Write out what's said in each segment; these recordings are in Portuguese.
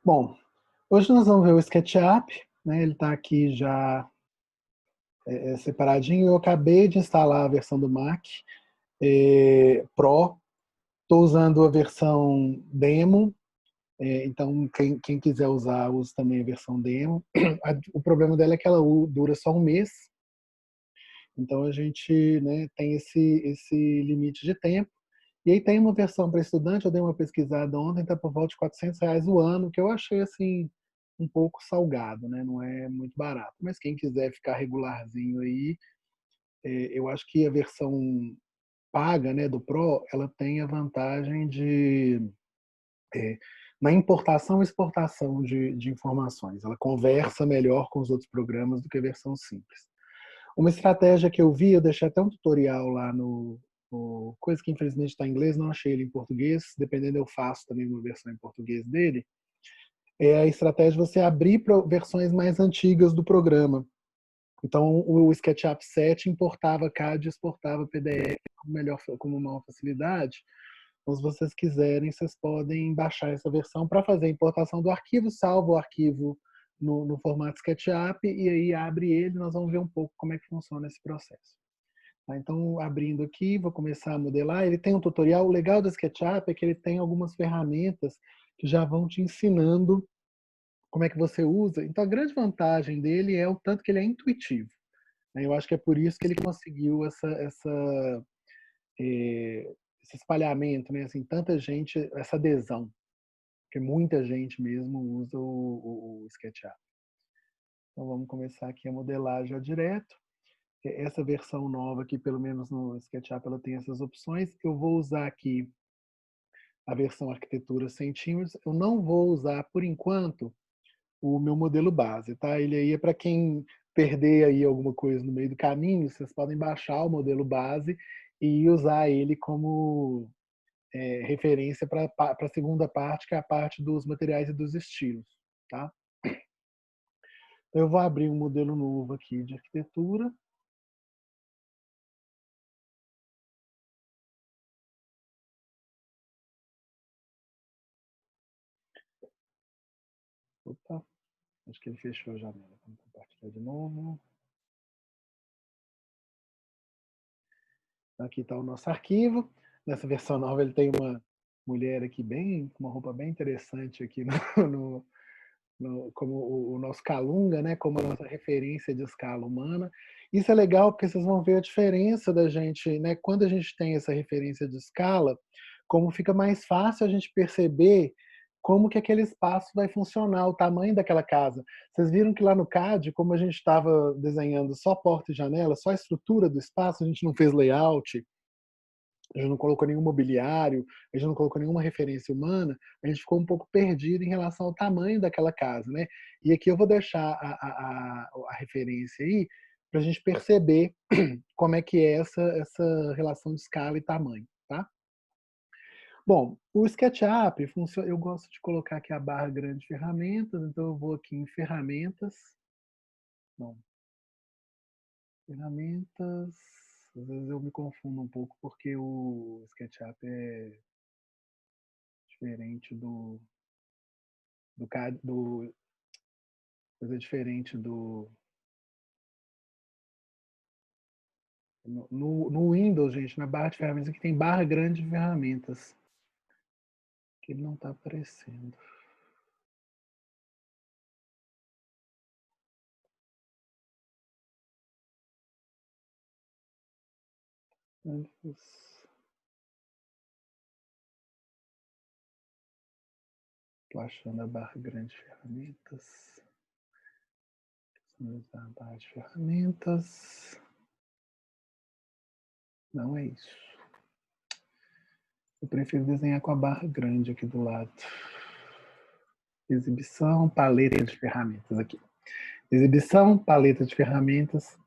Bom, hoje nós vamos ver o SketchUp, né? Ele está aqui já separadinho. Eu acabei de instalar a versão do Mac Pro. Estou usando a versão demo, então quem quiser usar, use também a versão demo. O problema dela é que ela dura só um mês, então a gente, né, tem esse limite de tempo. E aí tem uma versão para estudante, eu dei uma pesquisada ontem, está por volta de R$ 400 o ano, que eu achei assim um pouco salgado, né? Não é muito barato. Mas quem quiser ficar regularzinho aí, eu acho que a versão paga, né, do Pro, ela tem a vantagem de na importação e exportação de informações. Ela conversa melhor com os outros programas do que a versão simples. Uma estratégia que eu vi, eu deixei até um tutorial lá coisa que infelizmente está em inglês, não achei ele em português, dependendo eu faço também uma versão em português dele, é a estratégia de você abrir versões mais antigas do programa. Então o SketchUp 7 importava CAD e exportava PDF com uma maior facilidade. Então, se vocês quiserem, vocês podem baixar essa versão para fazer a importação do arquivo, salva o arquivo no formato SketchUp e aí abre ele, nós vamos ver um pouco como é que funciona esse processo. Então, abrindo aqui, vou começar a modelar. Ele tem um tutorial. O legal do SketchUp é que ele tem algumas ferramentas que já vão te ensinando como é que você usa. Então, a grande vantagem dele é o tanto que ele é intuitivo. Eu acho que é por isso que ele conseguiu esse espalhamento, né? Assim, tanta gente, essa adesão, porque muita gente mesmo usa o SketchUp. Então, vamos começar aqui a modelar já direto. Essa versão nova aqui, pelo menos no SketchUp, ela tem essas opções. Eu vou usar aqui a versão arquitetura centímetros. Eu não vou usar, por enquanto, o meu modelo base, tá? Ele aí é para quem perder aí alguma coisa no meio do caminho, vocês podem baixar o modelo base e usar ele como referência para a segunda parte, que é a parte dos materiais e dos estilos, tá? Então, eu vou abrir um modelo novo aqui de arquitetura. Opa, acho que ele fechou a janela. Vamos compartilhar de novo. Aqui está o nosso arquivo. Nessa versão nova ele tem uma mulher aqui com uma roupa bem interessante aqui como o nosso Calunga, né? Como a nossa referência de escala humana. Isso é legal porque vocês vão ver a diferença da gente, né? Quando a gente tem essa referência de escala, como fica mais fácil a gente perceber como que aquele espaço vai funcionar, o tamanho daquela casa. Vocês viram que lá no CAD, como a gente estava desenhando só porta e janela, só a estrutura do espaço, a gente não fez layout, a gente não colocou nenhum mobiliário, a gente não colocou nenhuma referência humana, a gente ficou um pouco perdido em relação ao tamanho daquela casa, né? E aqui eu vou deixar a referência aí para a gente perceber como é que é essa relação de escala e tamanho, tá? Bom, o SketchUp funciona. Eu gosto de colocar aqui a barra grande de ferramentas, então eu vou aqui em ferramentas. Bom, ferramentas. Às vezes eu me confundo um pouco porque o SketchUp é diferente do CAD, coisa diferente no Windows, gente, na barra de ferramentas aqui tem barra grande de ferramentas, que ele não está aparecendo. Estou achando a barra grande de ferramentas. Vamos usar a barra de ferramentas. Não é isso. Eu prefiro desenhar com a barra grande aqui do lado. Exibição, paleta de ferramentas aqui. Exibição, paleta de ferramentas,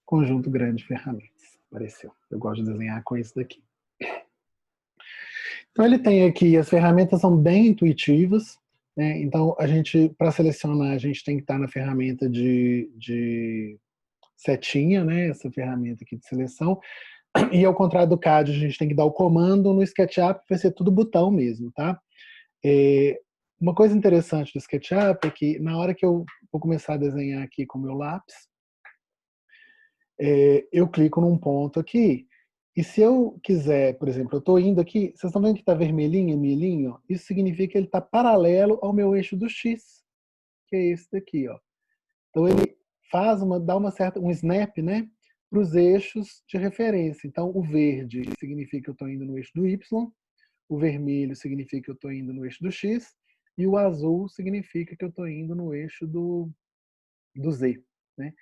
conjunto grande de ferramentas. Apareceu. Eu gosto de desenhar com isso daqui. Então ele tem aqui, as ferramentas são bem intuitivas, né? Então a gente, para selecionar, a gente tem que estar na ferramenta de setinha, né? Essa ferramenta aqui de seleção. E ao contrário do CAD, a gente tem que dar o comando. No SketchUp vai ser tudo botão mesmo, tá? Uma coisa interessante do SketchUp é que na hora que eu vou começar a desenhar aqui com o meu lápis, eu clico num ponto aqui, e se eu quiser, por exemplo, eu estou indo aqui, vocês estão vendo que está vermelhinho, milhinho? Isso significa que ele está paralelo ao meu eixo do X, que é esse daqui, ó. Então ele dá um snap, né, para os eixos de referência. Então o verde significa que eu estou indo no eixo do Y, o vermelho significa que eu estou indo no eixo do X, e o azul significa que eu estou indo no eixo do Z, né?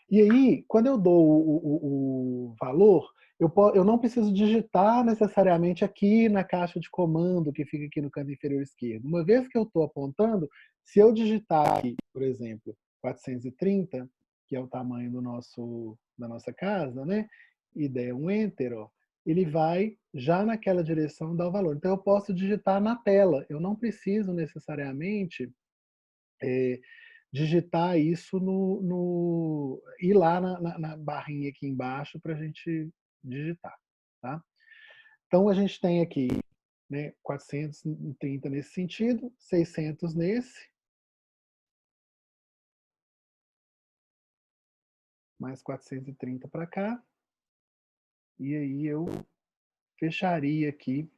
E aí, quando eu dou o valor, eu não preciso digitar necessariamente aqui na caixa de comando que fica aqui no canto inferior esquerdo. Uma vez que eu estou apontando, se eu digitar aqui, por exemplo, 430, que é o tamanho da nossa casa, né? E der um Enter, ó, ele vai já naquela direção dar o valor. Então eu posso digitar na tela, eu não preciso necessariamente digitar isso ir lá na barrinha aqui embaixo para a gente digitar, tá? Então a gente tem aqui, né, 430 nesse sentido, 600 nesse, mais 430 para cá, e aí eu fecharia aqui.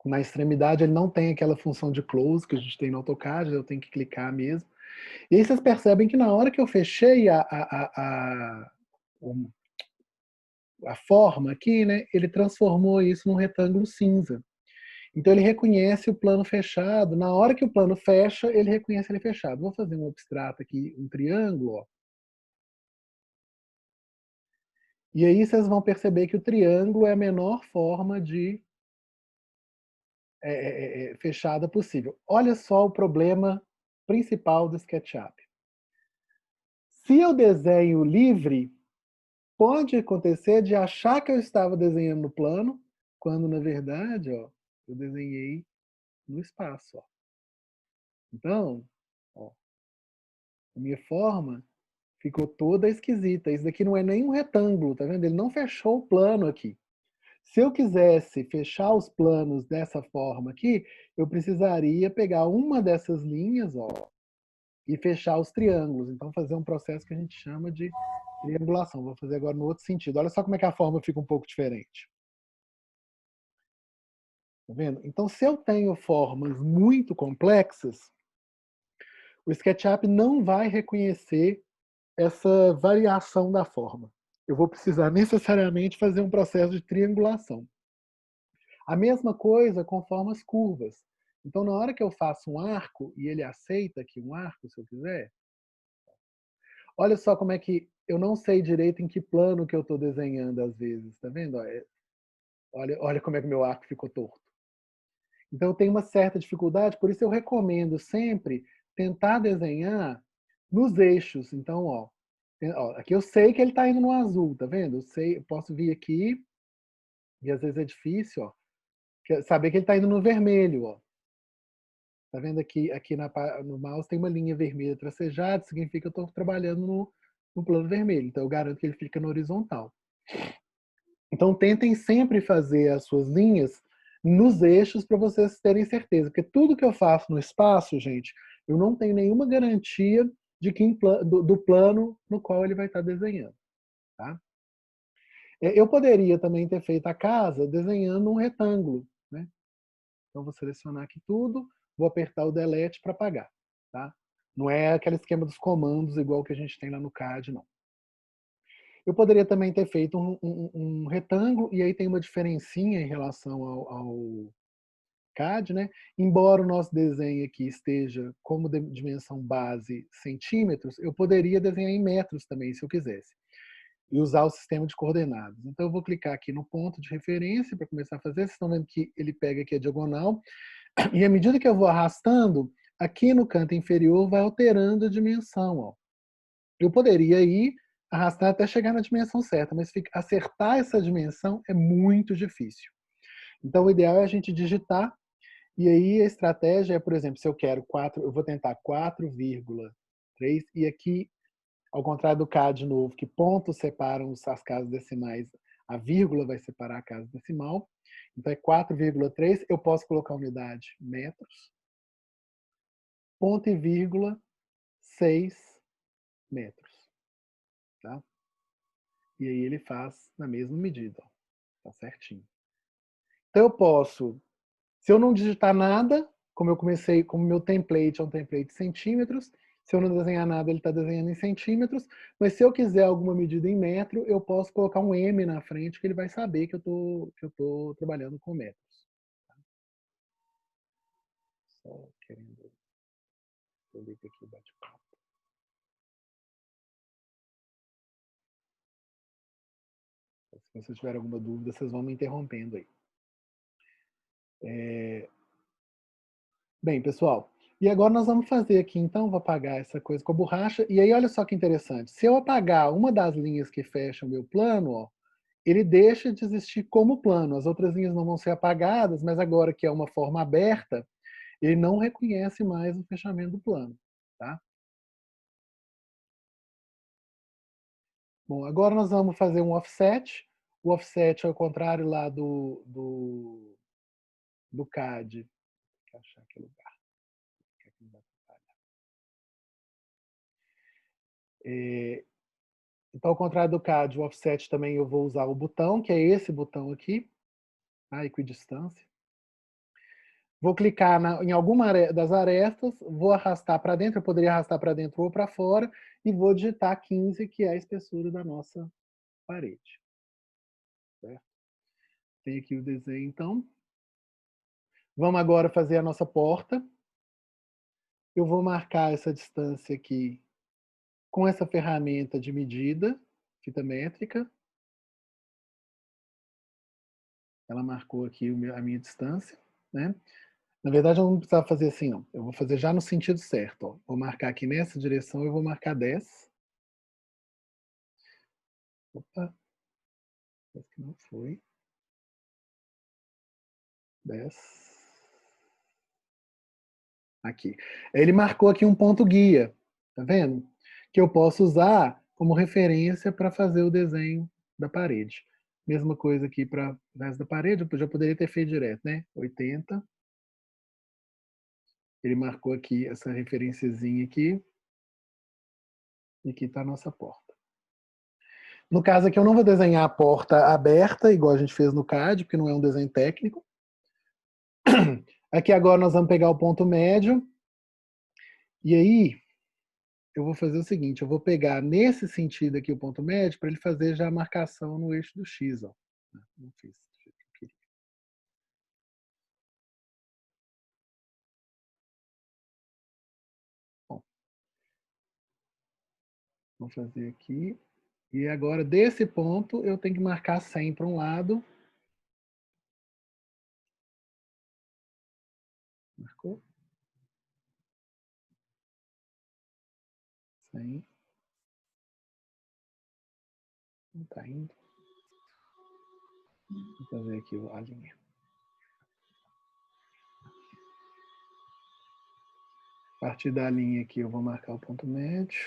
Na extremidade ele não tem aquela função de close que a gente tem no AutoCAD, eu tenho que clicar mesmo. E aí vocês percebem que na hora que eu fechei a forma aqui, né, ele transformou isso num retângulo cinza. Então ele reconhece o plano fechado. Na hora que o plano fecha, ele reconhece ele fechado. Vou fazer um abstrato aqui, um triângulo. Ó. E aí vocês vão perceber que o triângulo é a menor forma de fechada possível. Olha só o problema principal do SketchUp. Se eu desenho livre, pode acontecer de achar que eu estava desenhando no plano, quando na verdade, ó, eu desenhei no espaço. Ó. Então, ó, a minha forma ficou toda esquisita. Isso daqui não é nem um retângulo, tá vendo? Ele não fechou o plano aqui. Se eu quisesse fechar os planos dessa forma aqui, eu precisaria pegar uma dessas linhas, ó, e fechar os triângulos. Então fazer um processo que a gente chama de triangulação. Vou fazer agora no outro sentido. Olha só como é que a forma fica um pouco diferente. Tá vendo? Então, se eu tenho formas muito complexas, o SketchUp não vai reconhecer essa variação da forma. Eu vou precisar necessariamente fazer um processo de triangulação. A mesma coisa com formas curvas. Então, na hora que eu faço um arco, e ele aceita aqui um arco, se eu quiser, olha só como é que eu não sei direito em que plano que eu estou desenhando às vezes, tá vendo? Olha como é que meu arco ficou torto. Então, eu tenho uma certa dificuldade, por isso eu recomendo sempre tentar desenhar nos eixos. Então, ó, aqui eu sei que ele está indo no azul, tá vendo? Eu posso vir aqui, e às vezes é difícil, ó, saber que ele está indo no vermelho, ó. Tá vendo aqui no mouse tem uma linha vermelha tracejada, significa que eu estou trabalhando no plano vermelho. Então eu garanto que ele fica no horizontal. Então tentem sempre fazer as suas linhas nos eixos para vocês terem certeza, porque tudo que eu faço no espaço, gente, eu não tenho nenhuma garantia de do plano no qual ele vai estar desenhando. Tá? Eu poderia também ter feito a casa desenhando um retângulo. Né? Então vou selecionar aqui tudo, vou apertar o Delete para apagar. Tá? Não é aquele esquema dos comandos igual que a gente tem lá no CAD, não. Eu poderia também ter feito um retângulo, e aí tem uma diferencinha em relação ao CAD, né? Embora o nosso desenho aqui esteja como dimensão base centímetros, eu poderia desenhar em metros também, se eu quisesse, e usar o sistema de coordenadas. Então eu vou clicar aqui no ponto de referência para começar a fazer. Vocês estão vendo que ele pega aqui a diagonal, e à medida que eu vou arrastando, aqui no canto inferior vai alterando a dimensão. Ó. Eu poderia ir arrastar até chegar na dimensão certa, mas acertar essa dimensão é muito difícil. Então o ideal é a gente digitar, e aí a estratégia é, por exemplo, se eu quero 4, eu vou tentar 4,3, e aqui, ao contrário do CAD novo, que pontos separam as casas decimais, a vírgula vai separar a casa decimal. Então é 4,3, eu posso colocar a unidade metros. ponto e vírgula 6 metros. Tá? E aí ele faz na mesma medida. Ó. Tá certinho. Então eu posso, se eu não digitar nada, como eu comecei, como meu template é um template de centímetros, se eu não desenhar nada, ele está desenhando em centímetros, mas se eu quiser alguma medida em metro, eu posso colocar um M na frente, que ele vai saber que eu tô trabalhando com metros. Só querendo... Eu ligo aqui o bate-papo. Se vocês tiverem alguma dúvida, vocês vão me interrompendo aí. Bem, pessoal, e agora nós vamos fazer aqui, então, vou apagar essa coisa com a borracha, e aí olha só que interessante, se eu apagar uma das linhas que fecham o meu plano, ó, ele deixa de existir como plano, as outras linhas não vão ser apagadas, mas agora que é uma forma aberta, ele não reconhece mais o fechamento do plano. Tá? Bom, agora nós vamos fazer um offset, o offset é o contrário lá do CAD. Deixa eu achar aqui o lugar. Então, ao contrário do CAD, o offset também eu vou usar o botão, que é esse botão aqui, a equidistância. Vou clicar em alguma das arestas, vou arrastar para dentro, eu poderia arrastar para dentro ou para fora, e vou digitar 15, que é a espessura da nossa parede. Certo? Tem aqui o desenho, então. Vamos agora fazer a nossa porta. Eu vou marcar essa distância aqui com essa ferramenta de medida, fita métrica. Ela marcou aqui a minha distância, né? Na verdade, eu não precisava fazer assim, não. Eu vou fazer já no sentido certo. Ó. Vou marcar aqui nessa direção, eu vou marcar 10. Opa, parece que não foi. 10. Aqui. Ele marcou aqui um ponto guia, tá vendo? Que eu posso usar como referência para fazer o desenho da parede. Mesma coisa aqui para o resto da parede, eu já poderia ter feito direto, né? 80. Ele marcou aqui essa referenciazinha aqui. E aqui está a nossa porta. No caso aqui, eu não vou desenhar a porta aberta, igual a gente fez no CAD, porque não é um desenho técnico. Aqui agora nós vamos pegar o ponto médio. E aí, eu vou fazer o seguinte, eu vou pegar nesse sentido aqui o ponto médio, para ele fazer já a marcação no eixo do X. Ó. Não fiz do jeito que eu queria. Bom, vou fazer aqui. E agora, desse ponto, eu tenho que marcar 100 para um lado. Marcou? 100. Não está indo. Vou fazer aqui a linha. A partir da linha aqui, eu vou marcar o ponto médio.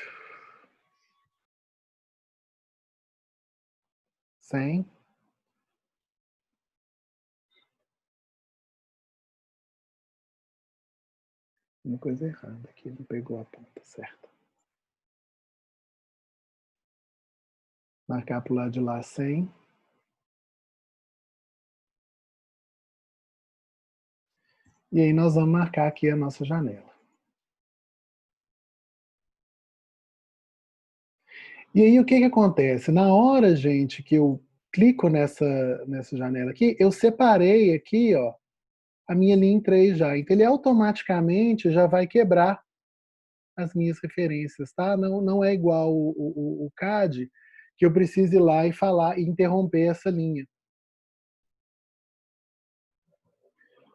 100. Uma coisa errada aqui, não pegou a ponta certa. Marcar para o lado de lá 100. E aí nós vamos marcar aqui a nossa janela. E aí o que acontece? Na hora, gente, que eu clico nessa janela aqui, eu separei aqui, ó, a minha linha em 3 já. Então ele automaticamente já vai quebrar as minhas referências, tá? Não é igual o CAD, que eu preciso ir lá e falar e interromper essa linha.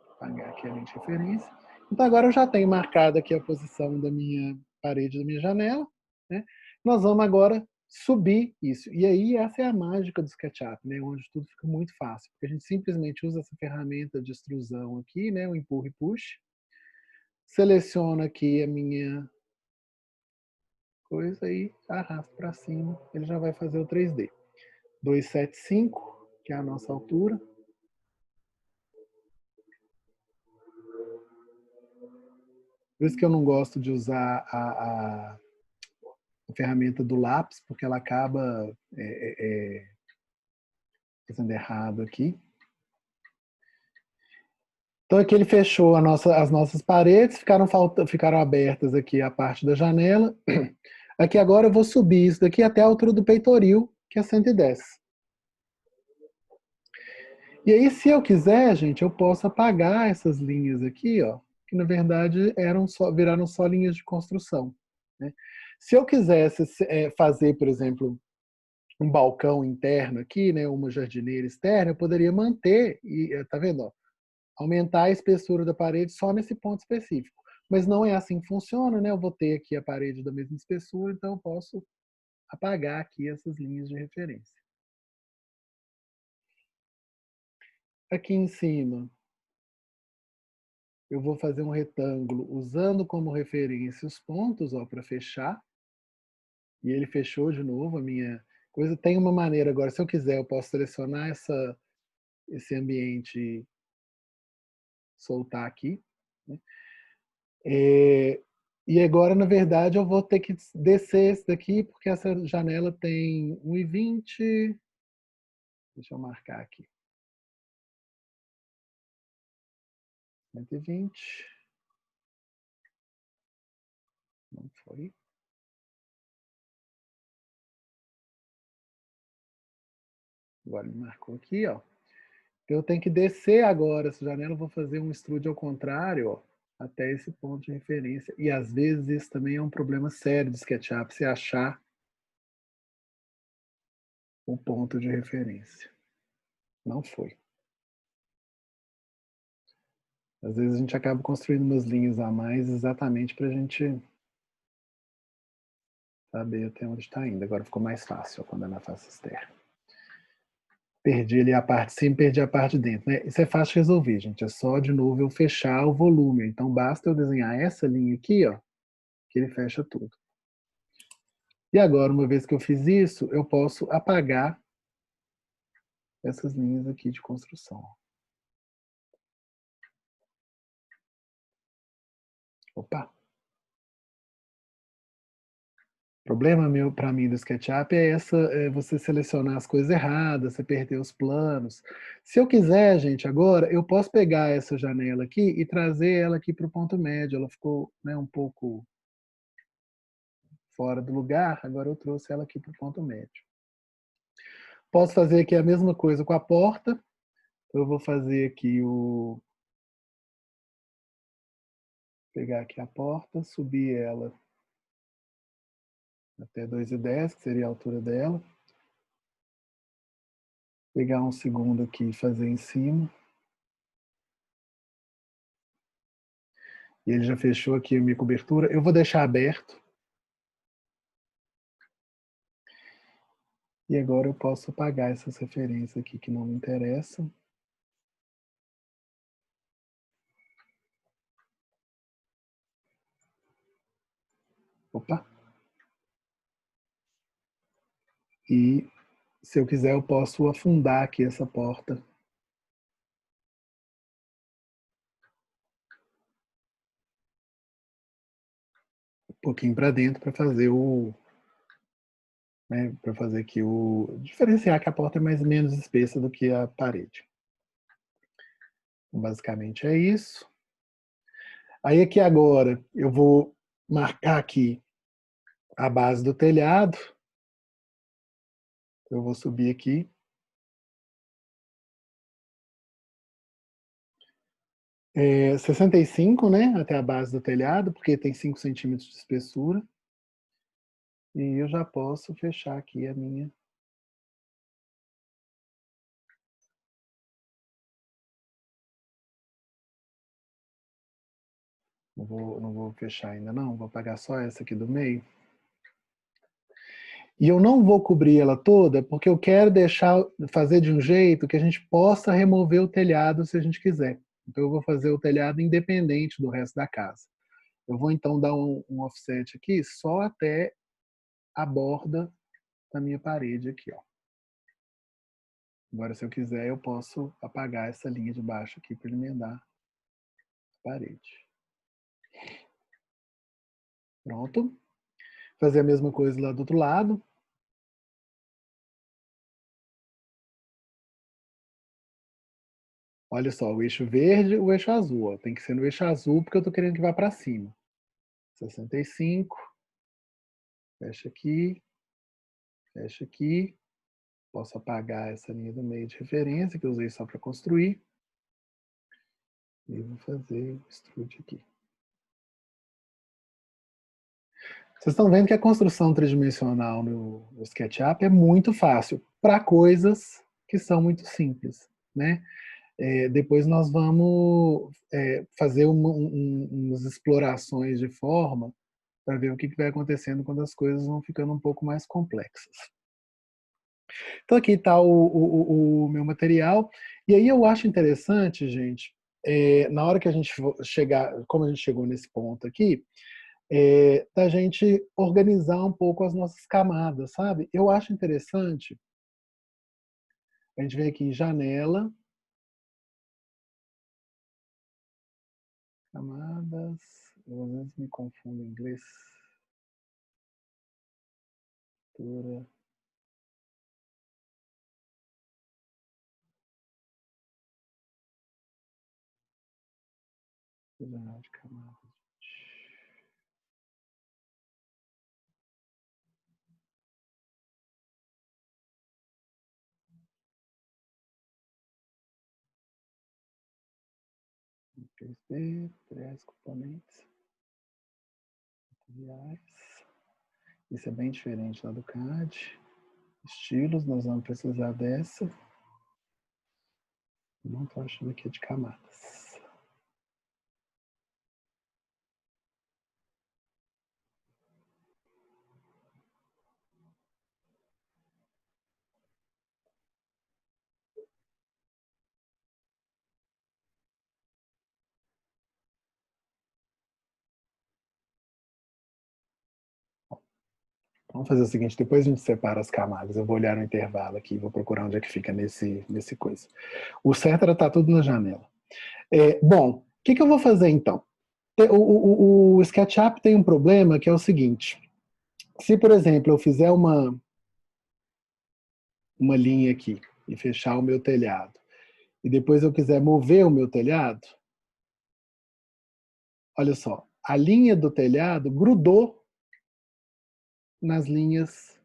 Vou apagar aqui a linha de referência. Então agora eu já tenho marcado aqui a posição da minha parede da minha janela, né? Nós vamos agora subir isso. E aí essa é a mágica do SketchUp, né? Onde tudo fica muito fácil, porque a gente simplesmente usa essa ferramenta de extrusão aqui, né? O empurra e puxa. Seleciono aqui a minha coisa e arrasto para cima, ele já vai fazer o 3D. 275, que é a nossa altura. Por isso que eu não gosto de usar a ferramenta do lápis, porque ela acaba fazendo errado aqui. Então aqui ele fechou as nossas paredes, ficaram abertas aqui a parte da janela. Aqui agora eu vou subir isso daqui até a altura do peitoril, que é 110. E aí, se eu quiser, gente, eu posso apagar essas linhas aqui, ó, que na verdade viraram só linhas de construção, né? Se eu quisesse fazer, por exemplo, um balcão interno aqui, né, uma jardineira externa, eu poderia manter, e tá vendo, ó, aumentar a espessura da parede só nesse ponto específico. Mas não é assim que funciona, né? Eu vou ter aqui a parede da mesma espessura, então eu posso apagar aqui essas linhas de referência. Aqui em cima, eu vou fazer um retângulo usando como referência os pontos, ó, para fechar. E ele fechou de novo a minha coisa. Tem uma maneira agora, se eu quiser, eu posso selecionar esse ambiente, soltar aqui, né? E agora, na verdade, eu vou ter que descer esse daqui, porque essa janela tem 1,20. Deixa eu marcar aqui. 120. Não foi. Agora ele marcou aqui, ó. Eu tenho que descer agora essa janela, eu vou fazer um extrude ao contrário, ó, até esse ponto de referência. E às vezes isso também é um problema sério do SketchUp, se achar o ponto de referência. Não foi. Às vezes a gente acaba construindo umas linhas a mais exatamente para a gente saber até onde está indo. Agora ficou mais fácil ó, quando é na face externa. Perdi ali a parte de cima, perdi a parte de dentro, né? Isso é fácil de resolver, gente. É só, de novo, eu fechar o volume. Então, basta eu desenhar essa linha aqui, ó, que ele fecha tudo. E agora, uma vez que eu fiz isso, eu posso apagar essas linhas aqui de construção. Opa! O problema meu para mim do SketchUp é você selecionar as coisas erradas, você perder os planos. Se eu quiser, gente, agora eu posso pegar essa janela aqui e trazer ela aqui para o ponto médio. Ela ficou, né, um pouco fora do lugar, agora eu trouxe ela aqui para o ponto médio. Posso fazer aqui a mesma coisa com a porta. Eu vou fazer aqui pegar aqui a porta, subir ela até 2,10, que seria a altura dela. Pegar um segundo aqui e fazer em cima. E ele já fechou aqui a minha cobertura. Eu vou deixar aberto. E agora eu posso apagar essas referências aqui que não me interessam. Opa! E se eu quiser eu posso afundar aqui essa porta. Um pouquinho para dentro para fazer para fazer aqui diferenciar que a porta é mais ou menos espessa do que a parede. Então, basicamente é isso. Aí aqui agora eu vou marcar aqui a base do telhado. Eu vou subir aqui. É 65, né, até a base do telhado, porque tem 5 centímetros de espessura. E eu já posso fechar aqui a minha. Não vou fechar ainda não, vou apagar só essa aqui do meio. E eu não vou cobrir ela toda, porque eu quero fazer de um jeito que a gente possa remover o telhado se a gente quiser. Então eu vou fazer o telhado independente do resto da casa. Eu vou então dar um offset aqui só até a borda da minha parede aqui, ó. Agora, se eu quiser, eu posso apagar essa linha de baixo aqui para ele emendar a parede. Pronto. Fazer a mesma coisa lá do outro lado. Olha só, o eixo verde e o eixo azul. Ó. Tem que ser no eixo azul porque eu estou querendo que vá para cima. 65. Fecha aqui. Fecha aqui. Posso apagar essa linha do meio de referência que eu usei só para construir. E vou fazer o extrude aqui. Vocês estão vendo que a construção tridimensional no SketchUp é muito fácil para coisas que são muito simples, né? Depois nós vamos fazer umas explorações de forma para ver o que vai acontecendo quando as coisas vão ficando um pouco mais complexas. Então aqui está o meu material. E aí eu acho interessante, gente, na hora que a gente chegar, como a gente chegou nesse ponto aqui, da gente organizar um pouco as nossas camadas, sabe? Eu acho interessante, a gente vem aqui em janela, camadas, eu às vezes me confundo em inglês, textura, desenhar de camadas. PSD, 3 componentes, materiais. Isso é bem diferente lá do CAD. Estilos, nós vamos precisar dessa. Não estou achando aqui de camadas. Vamos fazer o seguinte, depois a gente separa as camadas. Eu vou olhar no intervalo aqui, vou procurar onde é que fica nesse coisa. O certo era estar tudo na janela. Bom, o que eu vou fazer então? O SketchUp tem um problema que é o seguinte. Se, por exemplo, eu fizer uma linha aqui e fechar o meu telhado, e depois eu quiser mover o meu telhado, olha só, a linha do telhado grudou nas linhas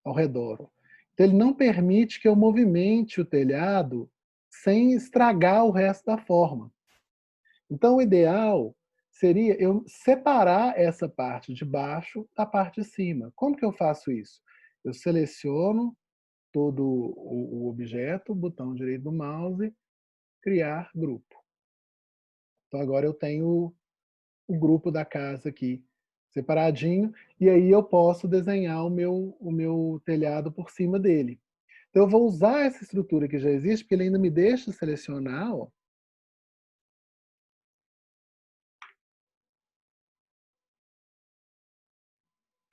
ao redor. Então, ele não permite que eu movimente o telhado sem estragar o resto da forma. Então, o ideal seria eu separar essa parte de baixo da parte de cima. Como que eu faço isso? Eu seleciono todo o objeto, botão direito do mouse, criar grupo. Então, agora eu tenho o grupo da casa aqui separadinho, e aí eu posso desenhar o meu telhado por cima dele. Então eu vou usar essa estrutura que já existe, porque ele ainda me deixa selecionar, ó.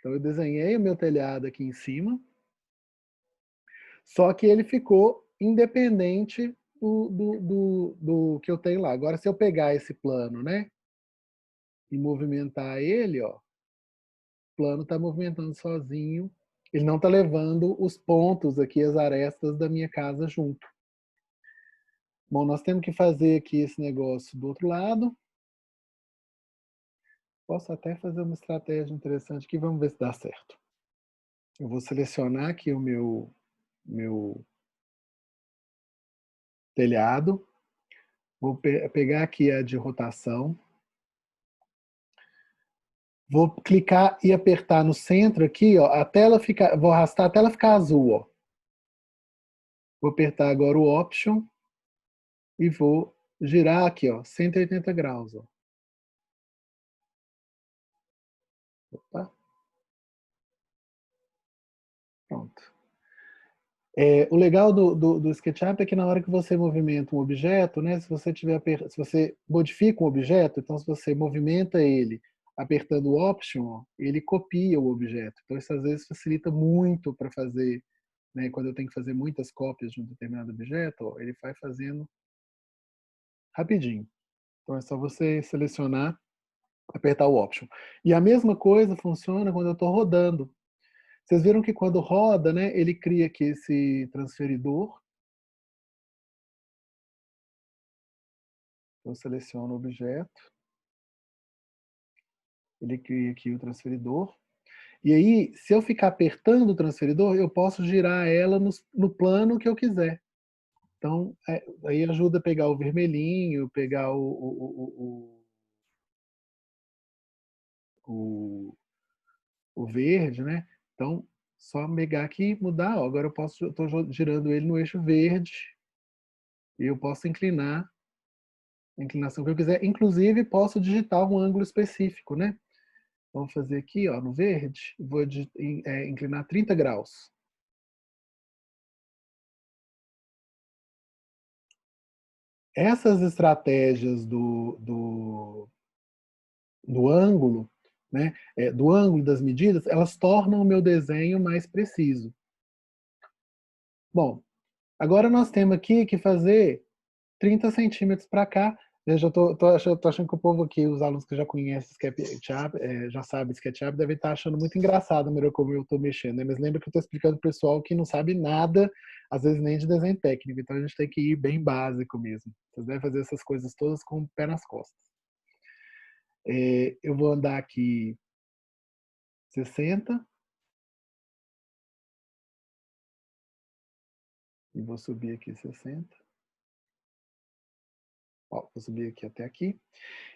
Então eu desenhei o meu telhado aqui em cima, só que ele ficou independente do que eu tenho lá. Agora, se eu pegar esse plano, né, e movimentar ele, ó, o plano está movimentando sozinho, ele não está levando os pontos aqui, as arestas da minha casa junto. Bom, nós temos que fazer aqui esse negócio do outro lado. Posso até fazer uma estratégia interessante aqui, vamos ver se dá certo. Eu vou selecionar aqui o meu telhado. Vou pegar aqui a de rotação. Vou clicar e apertar no centro aqui, ó, a tela fica, vou arrastar até ela ficar azul, ó. Vou apertar agora o Option e vou girar aqui, ó, 180 graus, ó. Opa. Pronto. O legal do SketchUp é que na hora que você movimenta um objeto, né, se você modifica um objeto, então se você movimenta ele apertando o Option, ó, ele copia o objeto. Então isso às vezes facilita muito para fazer, né, quando eu tenho que fazer muitas cópias de um determinado objeto, ó, ele vai fazendo rapidinho. Então é só você selecionar apertar o Option. E a mesma coisa funciona quando eu estou rodando. Vocês viram que quando roda, né, ele cria aqui esse transferidor. Eu seleciono o objeto. Ele cria aqui o transferidor. E aí, se eu ficar apertando o transferidor, eu posso girar ela no plano que eu quiser. Então, aí ajuda a pegar o vermelhinho, pegar o verde, né? Então, só pegar aqui e mudar. Ó, agora eu estou girando ele no eixo verde. E eu posso inclinar a inclinação que eu quiser. Inclusive, posso digitar um ângulo específico, né? Vamos fazer aqui, ó, no verde. Vou inclinar 30 graus. Essas estratégias do ângulo, né, do ângulo das medidas, elas tornam o meu desenho mais preciso. Bom, agora nós temos aqui que fazer 30 centímetros para cá. Eu já tô achando que o povo aqui, os alunos que já conhecem SketchUp, já sabem SketchUp, devem estar achando muito engraçado a maneira como eu estou mexendo, né? Mas lembra que eu estou explicando para o pessoal que não sabe nada, às vezes nem de desenho técnico, então a gente tem que ir bem básico mesmo. Vocês devem fazer essas coisas todas com o pé nas costas. Eu vou andar aqui 60 e vou subir aqui 60. Ó, vou subir aqui até aqui.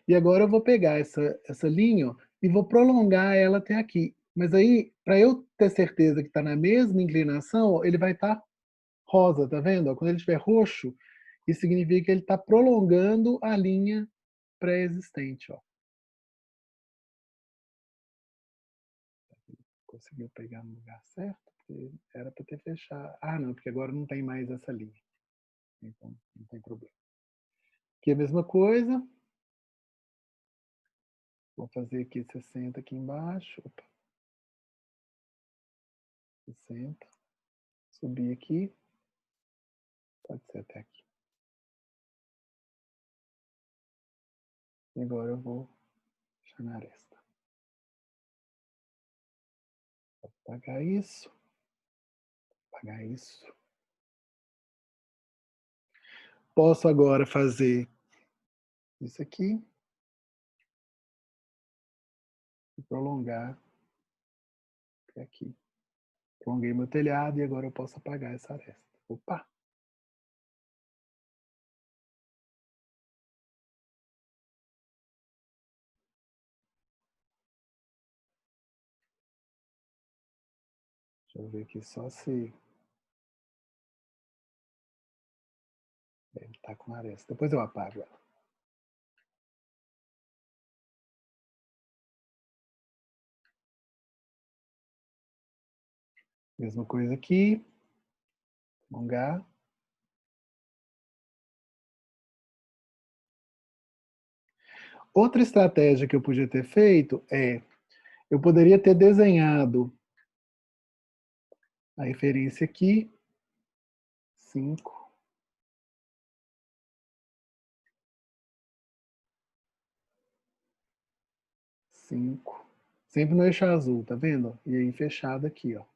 E agora eu vou pegar essa linha, ó, e vou prolongar ela até aqui. Mas aí, para eu ter certeza que está na mesma inclinação, ó, ele vai estar rosa, tá vendo? Ó, quando ele estiver roxo, isso significa que ele está prolongando a linha pré-existente. Conseguiu pegar no lugar certo? Porque era para ter fechado. Ah, não, porque agora não tem mais essa linha. Então, não tem problema. Aqui é a mesma coisa. Vou fazer aqui 60 aqui embaixo. Opa. 60. Subir aqui. Pode ser até aqui. E agora eu vou fechar na aresta. Vou apagar isso. Apagar isso. Posso agora fazer isso aqui. E prolongar até aqui. Prolonguei meu telhado e agora eu posso apagar essa aresta. Opa! Deixa eu ver aqui só se ele está com aresta. Depois eu apago ela. Mesma coisa aqui. Alongar. Outra estratégia que eu podia ter feito eu poderia ter desenhado a referência aqui, 5. Sempre no eixo azul, tá vendo? E aí fechado aqui, ó.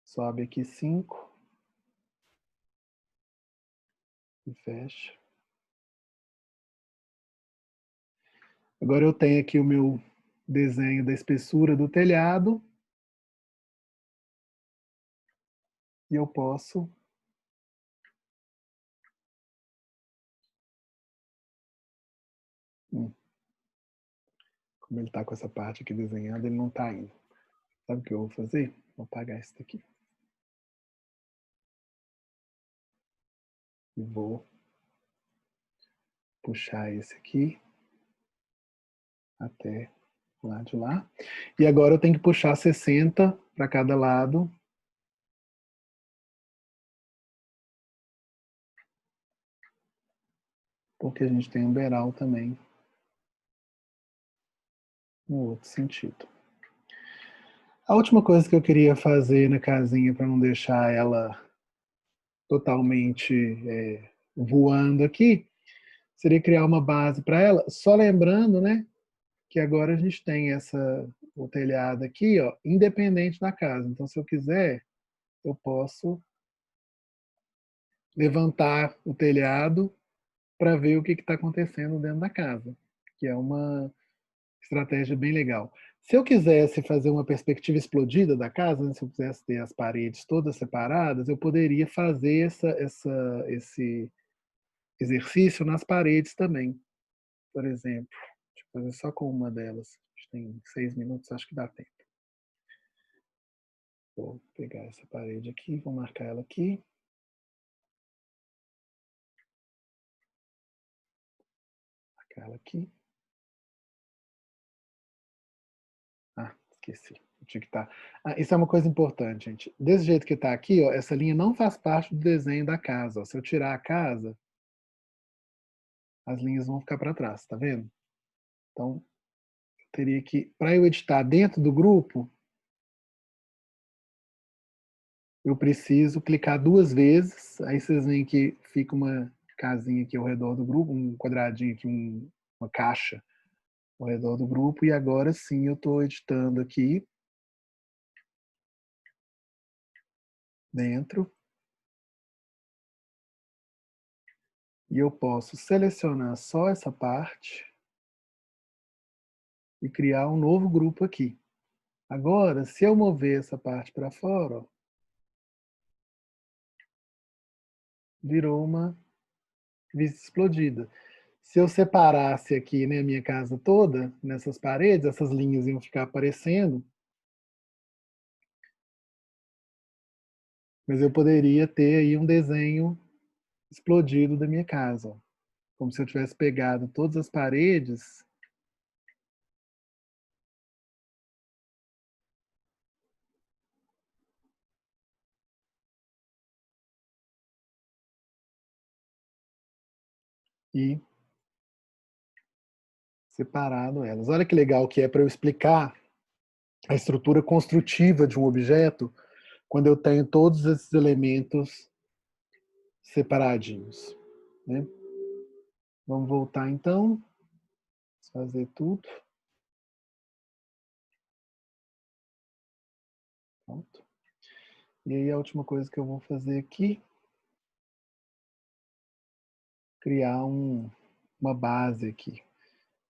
Sobe aqui 5. E fecha. Agora eu tenho aqui o meu desenho da espessura do telhado. E eu posso como ele está com essa parte aqui desenhada, ele não está indo. Sabe o que eu vou fazer? Vou apagar esse daqui. E vou puxar esse aqui até lá de lá. E agora eu tenho que puxar 60 para cada lado. Porque a gente tem um beiral também no outro sentido. A última coisa que eu queria fazer na casinha para não deixar ela totalmente voando aqui seria criar uma base para ela, só lembrando, né, que agora a gente tem o telhado aqui, ó, independente da casa. Então, se eu quiser, eu posso levantar o telhado para ver o que está acontecendo dentro da casa, que é uma estratégia bem legal. Se eu quisesse fazer uma perspectiva explodida da casa, né, se eu quisesse ter as paredes todas separadas, eu poderia fazer esse exercício nas paredes também, por exemplo. Deixa eu fazer só com uma delas. A gente tem 6 minutos, acho que dá tempo. Vou pegar essa parede aqui, vou marcar ela aqui. Marcar ela aqui. Ah, esqueci. Tinha que estar. Ah, isso é uma coisa importante, gente. Desse jeito que está aqui, ó, essa linha não faz parte do desenho da casa. Ó. Se eu tirar a casa, as linhas vão ficar para trás, tá vendo? Então, eu teria que, para eu editar dentro do grupo, eu preciso clicar 2 vezes. Aí vocês veem que fica uma casinha aqui ao redor do grupo, um quadradinho aqui, uma caixa ao redor do grupo. E agora sim eu estou editando aqui dentro. E eu posso selecionar só essa parte e criar um novo grupo aqui. Agora, se eu mover essa parte para fora, ó, virou uma vista explodida. Se eu separasse aqui, né, a minha casa toda, nessas paredes, essas linhas iam ficar aparecendo, mas eu poderia ter aí um desenho explodido da minha casa, ó. Como se eu tivesse pegado todas as paredes e separado elas. Olha que legal que é para eu explicar a estrutura construtiva de um objeto quando eu tenho todos esses elementos separadinhos, né? Vamos voltar então, fazer tudo. Pronto. E aí a última coisa que eu vou fazer aqui, criar uma base aqui.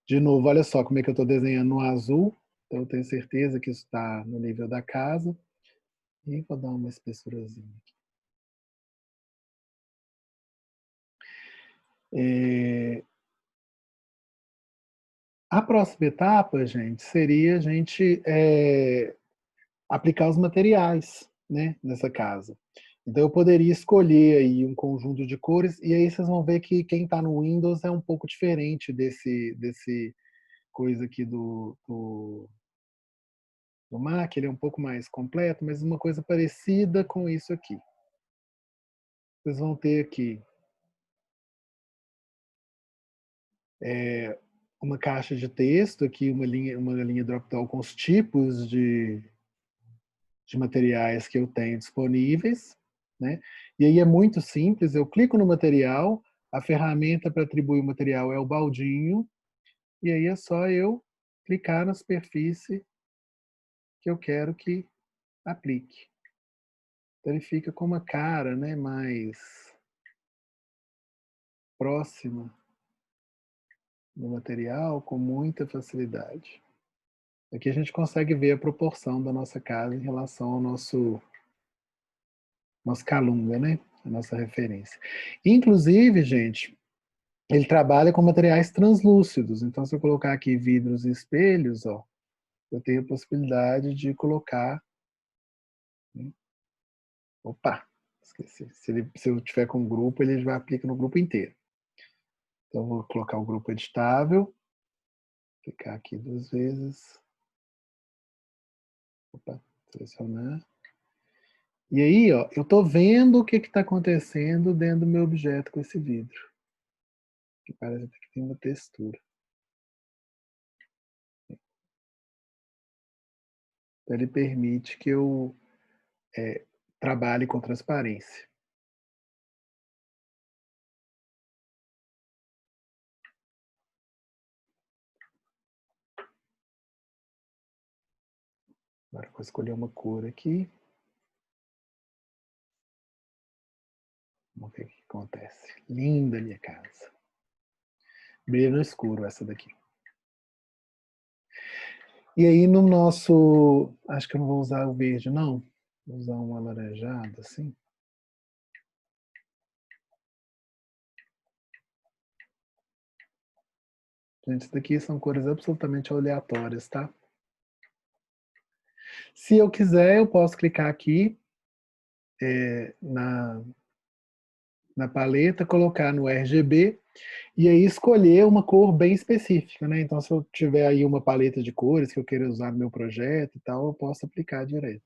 De novo, olha só como é que eu estou desenhando no azul. Então eu tenho certeza que isso está no nível da casa. E vou dar uma espessurazinha aqui. A próxima etapa, gente, seria a gente aplicar os materiais, né, nessa casa. Então eu poderia escolher aí um conjunto de cores e aí vocês vão ver que quem está no Windows é um pouco diferente desse coisa aqui do Mac, ele é um pouco mais completo, mas uma coisa parecida com isso aqui. Vocês vão ter aqui uma caixa de texto, aqui uma linha drop-down com os tipos de materiais que eu tenho disponíveis, né? E aí é muito simples, eu clico no material, a ferramenta para atribuir o material é o baldinho, e aí é só eu clicar na superfície que eu quero que aplique. Então ele fica com uma cara, né, mais próxima do material, com muita facilidade. Aqui a gente consegue ver a proporção da nossa casa em relação ao nosso Calunga, né? A nossa referência. Inclusive, gente, ele trabalha com materiais translúcidos. Então, se eu colocar aqui vidros e espelhos, ó, eu tenho a possibilidade de colocar. Né? Opa, esqueci. Se eu tiver com um grupo, ele já aplica no grupo inteiro. Então, eu vou colocar o grupo editável. Clicar aqui 2 vezes. Opa, selecionar. E aí, ó, eu estou vendo o que está acontecendo dentro do meu objeto com esse vidro. Que parece que tem uma textura. Então, ele permite que eu trabalhe com transparência. Agora vou escolher uma cor aqui. Vamos ver o que acontece. Linda a minha casa. Brilha no escuro essa daqui. E aí no nosso... Acho que eu não vou usar o verde, não. Vou usar um alaranjado, assim. Gente, isso daqui são cores absolutamente aleatórias, tá? Se eu quiser, eu posso clicar aqui na paleta, colocar no RGB e aí escolher uma cor bem específica, né? Então, se eu tiver aí uma paleta de cores que eu queira usar no meu projeto e tal, eu posso aplicar direto.